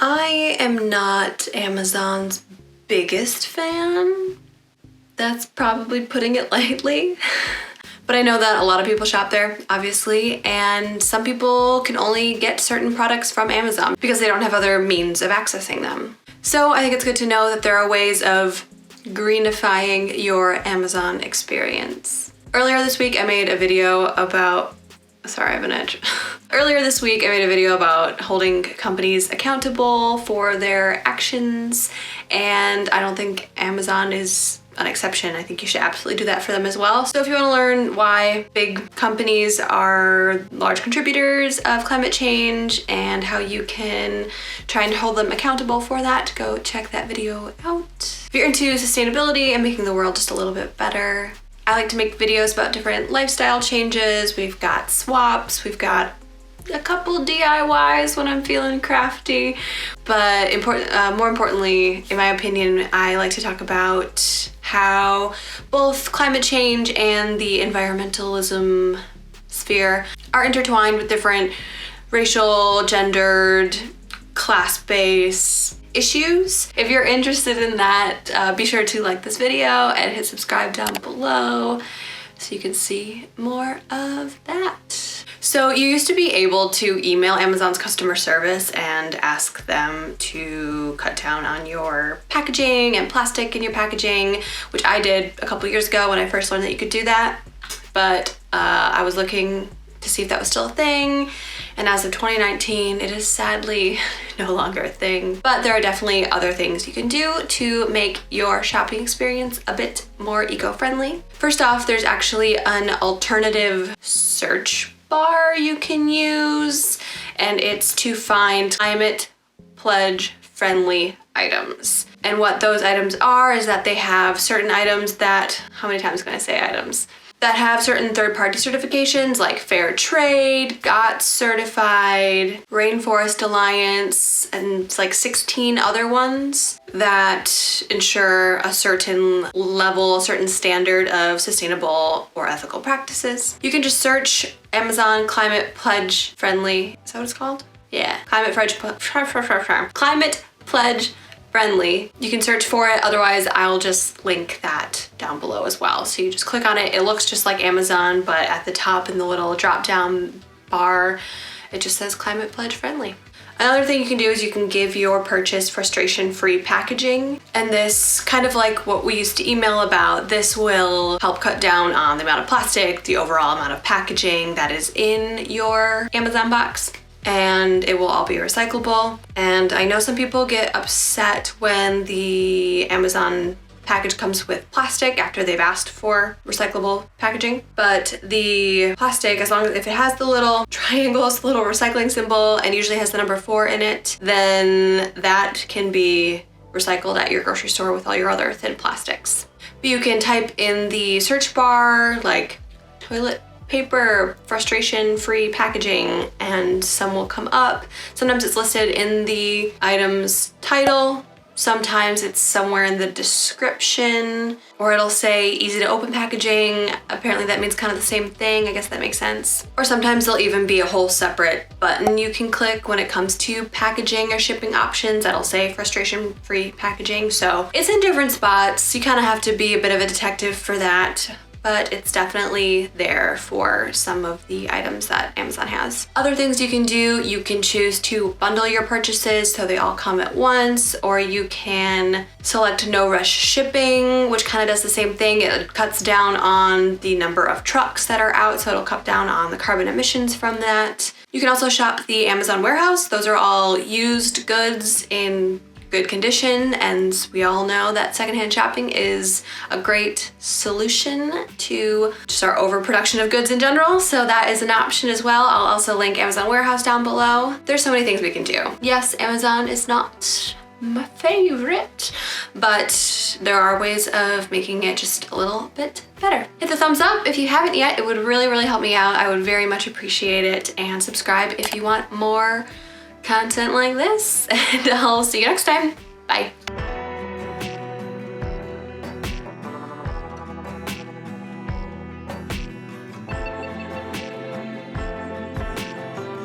I am not Amazon's biggest fan. That's probably putting it lightly. But I know that a lot of people shop there, obviously, and some people can only get certain products from Amazon because they don't have other means of accessing them. So I think it's good to know that there are ways of greenifying your Amazon experience. Earlier this week, I made a video about, sorry, I have an edge. Earlier this week, I made a video about holding companies accountable for their actions, and I don't think Amazon is an exception. I think you should absolutely do that for them as well. So if you want to learn why big companies are large contributors of climate change and how you can try and hold them accountable for that, go check that video out. If you're into sustainability and making the world just a little bit better, I like to make videos about different lifestyle changes. We've got swaps, we've got a couple DIYs when I'm feeling crafty, but more importantly, in my opinion, I like to talk about how both climate change and the environmentalism sphere are intertwined with different racial, gendered, class-based issues. If you're interested in that, be sure to like this video and hit subscribe down below so you can see more of that. So you used to be able to email Amazon's customer service and ask them to cut down on your packaging and plastic in your packaging, which I did a couple years ago when I first learned that you could do that. But I was looking to see if that was still a thing. And as of 2019, it is sadly no longer a thing. But there are definitely other things you can do to make your shopping experience a bit more eco-friendly. First off, there's actually an alternative search bar you can use, and it's to find climate pledge friendly items. And what those items are is that they have certain items that, how many times can I say items? That have certain third-party certifications like Fair Trade, GOTS certified, Rainforest Alliance, and it's like 16 other ones that ensure a certain level, a certain standard of sustainable or ethical practices. You can just search Amazon Climate Pledge Friendly, is that what it's called? Yeah, Climate Pledge Friendly. You can search for it, otherwise I'll just link that down below as well. So you just click on it, it looks just like Amazon, but at the top in the little drop down bar, it just says Climate Pledge Friendly. Another thing you can do is you can give your purchase frustration-free packaging. And this, kind of like what we used to email about, this will help cut down on the amount of plastic, the overall amount of packaging that is in your Amazon box. And it will all be recyclable. And I know some people get upset when the Amazon package comes with plastic after they've asked for recyclable packaging, but the plastic, as long as if it has the little triangles, the little recycling symbol, and usually has the number 4 in it, then that can be recycled at your grocery store with all your other thin plastics. But you can type in the search bar like toilet paper frustration-free packaging and some will come up. Sometimes it's listed in the item's title, sometimes it's somewhere in the description, or it'll say easy to open packaging. Apparently that means kind of the same thing. I guess that makes sense. Or sometimes there'll even be a whole separate button you can click when it comes to packaging or shipping options that'll say frustration-free packaging. So it's in different spots. You kind of have to be a bit of a detective for that, but it's definitely there for some of the items that Amazon has. Other things you can do, you can choose to bundle your purchases so they all come at once, or you can select no rush shipping, which kind of does the same thing. It cuts down on the number of trucks that are out, so it'll cut down on the carbon emissions from that. You can also shop the Amazon warehouse. Those are all used goods in good condition, and we all know that secondhand shopping is a great solution to just our overproduction of goods in general, so that is an option as well. I'll also link Amazon Warehouse down below. There's so many things we can do. Yes, Amazon is not my favorite, but there are ways of making it just a little bit better. Hit the thumbs up if you haven't yet. It would really help me out. I would very much appreciate it, and subscribe if you want more content like this, and I'll see you next time. Bye.